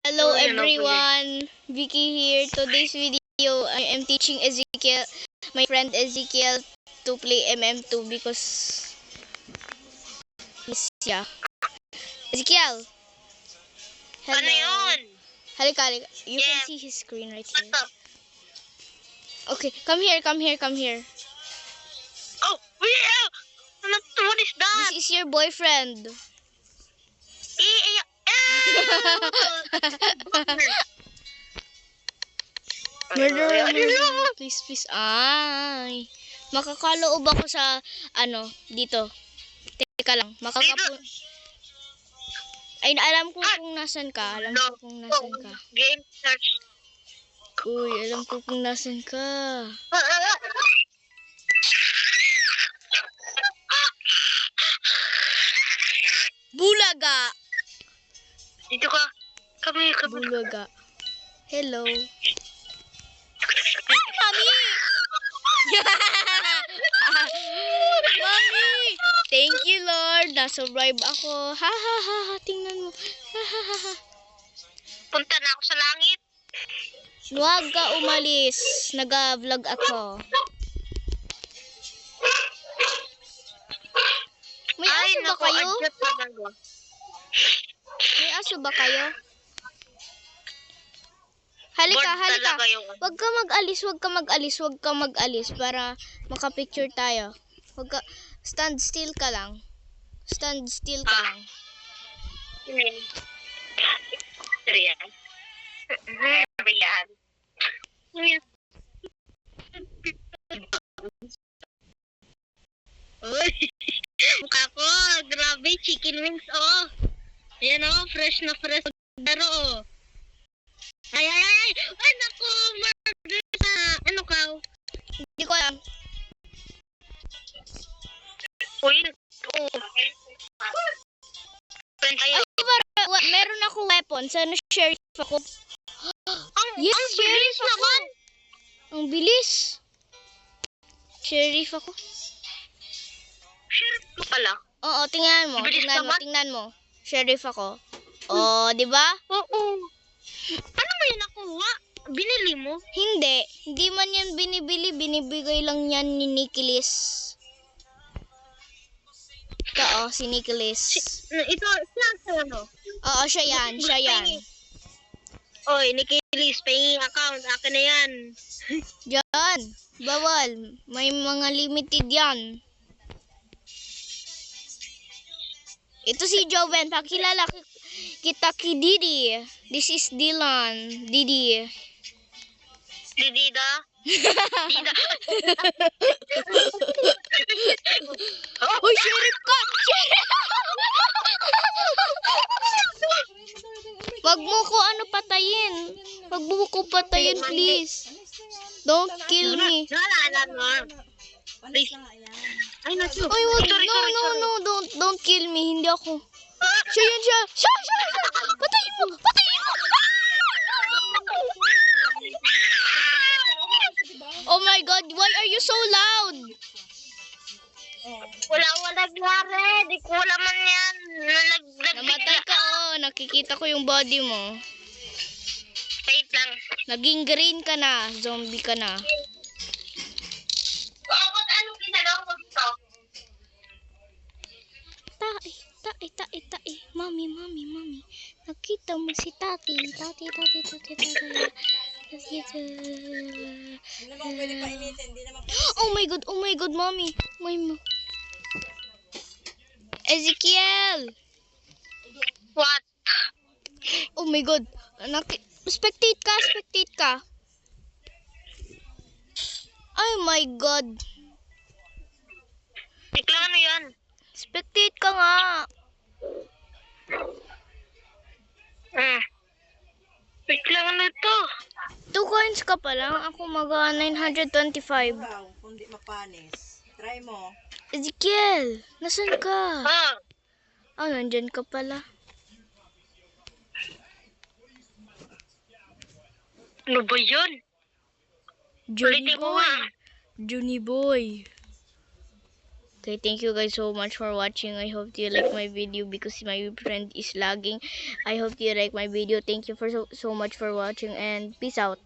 Hello everyone, Vicky here. Today's video, I am teaching Ezekiel, my friend Ezekiel, to play MM2 because yeah. Ezekiel, hello. Ano yun? Halika. You can see his screen right here. Okay, come here. Oh, yeah! What is that? This is your boyfriend. Murderer. Please. Ay. Makakaloob ako sa, dito. Teka lang. Ay, alam ko kung nasan ka. Game search. Uy, alam ko kung nasan ka. Bulaga! Dito ka. Kami. Bulaga. Hello. Mami! Mami! Thank you, Lord. Nasurvive ako. Ha. Tingnan mo. Ha. Punta na ako sa langit. Huwag ka umalis. Nag-vlog ako. May aso ba kayo? May aso ba kayo? Halika. Huwag ka mag-alis para makapicture tayo. Stand still ka lang. Riyan. Uy, mukha ko. Grabe, chicken wings, oh. Ayan, oh, fresh na fresh. Pero, oh. Ay, naku, murder na. Ano ka? Hindi ko alam. Uy, oh. Ay, meron ako weapon. Sana sheriff ako. Yes, sheriff ako. Ang bilis. Sheriff ako. Sheriff mo pala? Oo, tingnan mo. Sheriff ako. Oh, di ba? Oo. Paano mo yun nakuha? Binili mo? Hindi man yan binibili. Binibigay lang yan ni Nicholas. Ito, si Nicholas. Ito, siya ano? Oo, siya yan. Oy, Nicholas, paying account. Akin na yan. Yan. Bawal. May mga limited yan. Ito si Joven. Pakilala kita kay Didi. This is Dylan. Didi. Dida? Uy, sheriff ka! Wag mo ko patayin, please. Don't kill me. Please. Ay, naku. Uy, wag. No. Don't kill me. Hindi ako. Siya. Patayin mo. Oh my God, why are you so loud? Wala nangyari. Di ko alam man yan. Namatay ka, oh. Nakikita ko yung body mo. Wait lang. Naging green ka na. Zombie ka na. Ba't ano ginalaw mo dito? Tai. Mami. Nakita mo si Tati. Tati. Oh my God, Mommy. Ezekiel. What? Oh my God. Spectate ka. Oh my God. Bigla ano yan? Spectate ka nga. Bigla ano ito? 2 coins ka pa lang. Ako 925. Wow, kundi mapanis. Try mo. Ezekiel, nasan ka? Nandyan ka pala. Ano ba yun? Johnny Boy. Okay, thank you guys so much for watching. I hope you like my video because my friend is lagging. I hope you like my video. Thank you for so much for watching and peace out.